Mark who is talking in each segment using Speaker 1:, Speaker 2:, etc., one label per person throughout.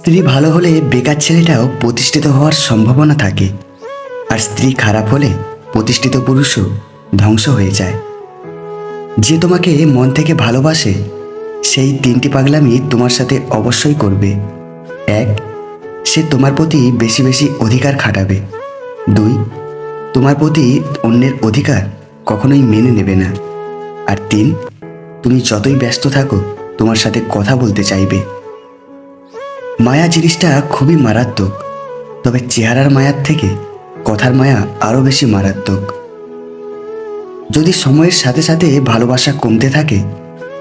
Speaker 1: স্ত্রী ভালো হলে বেকার ছেলেটাও প্রতিষ্ঠিত হওয়ার সম্ভাবনা থাকে, আর স্ত্রী খারাপ হলে প্রতিষ্ঠিত পুরুষও ধ্বংস হয়ে যায়। যে তোমাকে মন থেকে ভালোবাসে সেই তিনটি পাগলামি তোমার সাথে অবশ্যই করবে। এক, সে তোমার প্রতি বেশি বেশি অধিকার খাটাবে। দুই, তোমার প্রতি অন্যের অধিকার কখনোই মেনে নেবে না। আর তিন, তুমি যতই ব্যস্ত থাকো তোমার সাথে কথা বলতে চাইবে। মায়া জিনিসটা খুবই মারাত্মক, তবে চেহারার মায়ার থেকে কথার মায়া আরও বেশি মারাত্মক। যদি সময়ের সাথে সাথে ভালোবাসা কমতে থাকে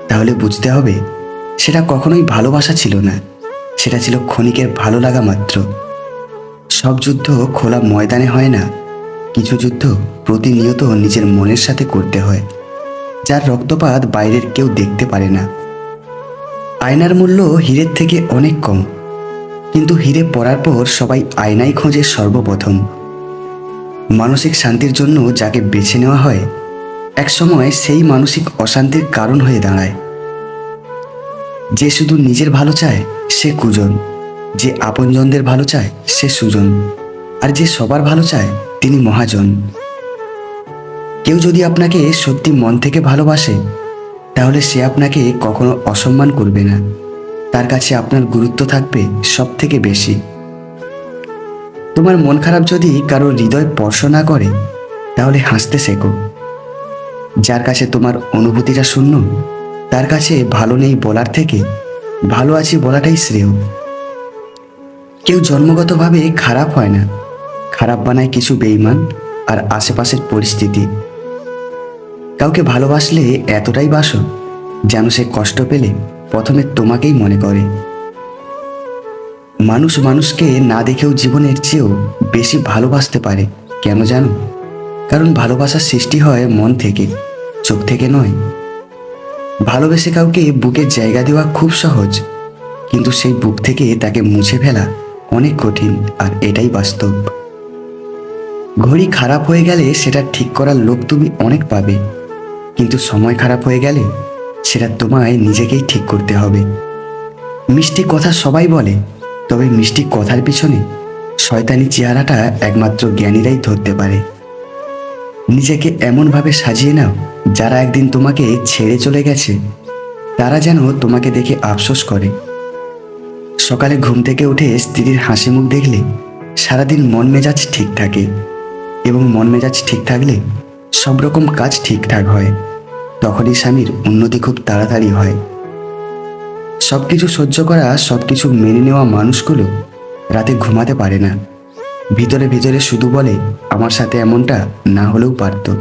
Speaker 1: তাহলে বুঝতে হবে সেটা কখনোই ভালোবাসা ছিল না, সেটা ছিল ক্ষণিকের ভালো লাগা মাত্র। সব যুদ্ধ খোলা ময়দানে হয় না, কিছু যুদ্ধ প্রতিনিয়ত নিজের মনের সাথে করতে হয়, যার রক্তপাত বাইরের কেউ দেখতে পারে না। আয়নার মূল্য হীরের থেকে অনেক কম, কিন্তু হীরে পড়ার পর সবাই আয়নাই খোঁজে সর্বপ্রথম। মানসিক শান্তির জন্য যাকে বেছে নেওয়া হয় একসময় সেই মানসিক অশান্তির কারণ হয়ে দাঁড়ায়। যে শুধু নিজের ভালো চায় সে কুজন, যে আপনজনদের ভালো চায় সে সুজন, আর যে সবার ভালো চায় তিনি মহাজন। কেউ যদি আপনাকে সত্যি মন থেকে ভালোবাসে তাহলে সে আপনাকে কখনো অসম্মান করবে না, তার কাছে আপনার গুরুত্ব থাকবে সব থেকে বেশি। তোমার মন খারাপ যদি কারো হৃদয় স্পর্শ না করে তাহলে হাসতে শেখো। যার কাছে তোমার অনুভূতিটা শূন্য তার কাছে ভালো নেই বলার থেকে ভালো আছি বলাটাই শ্রেয়। কেউ জন্মগতভাবে খারাপ হয় না, খারাপ বানায় কিছু বেঈমান আর আশেপাশের পরিস্থিতি। কাউকে ভালোবাসলে এতটাই বাসো যেন সে কষ্ট পেলে প্রথমে তোমাকেই মনে করে। মানুষ মানুষকে না দেখেও জীবনের চেয়েও বেশি ভালোবাসতে পারে। কেন জানো? কারণ ভালোবাসার সৃষ্টি হয় মন থেকে, চোখ থেকে নয়। ভালোবেসে কাউকে বুকের জায়গা দেওয়া খুব সহজ, কিন্তু সেই বুক থেকে তাকে মুছে ফেলা অনেক কঠিন, আর এটাই বাস্তব। ঘড়ি খারাপ হয়ে গেলে সেটা ঠিক করার লোক তুমি অনেক পাবে, কিন্তু সময় খারাপ হয়ে গেলে সেটা তোমায় নিজেকেই ঠিক করতে হবে। মিষ্টি কথা সবাই বলে, তবে মিষ্টি কথার পিছনে শয়তানি চেহারাটা একমাত্র জ্ঞানীরাই ধরতে পারে। নিজেকে এমনভাবে সাজিয়ে নাও যারা একদিন তোমাকে ছেড়ে চলে গেছে তারা যেন তোমাকে দেখে আফসোস করে। সকালে ঘুম থেকে উঠে স্ত্রীর হাসি মুখ দেখলে সারাদিন মন মেজাজ ঠিক থাকে, এবং মন মেজাজ ঠিক থাকলে সব রকম কাজ ঠিকঠাক হয়। তখনই স্বামীর উন্নতি খুব তাড়াতাড়ি হয়। সব কিছু সহ্য করা, সব কিছু মেনে নেওয়া মানুষগুলো রাতে ঘুমাতে পারে না। ভিতরে ভিতরে শুধু বলে আমার সাথে এমনটা না হলেও পারতো।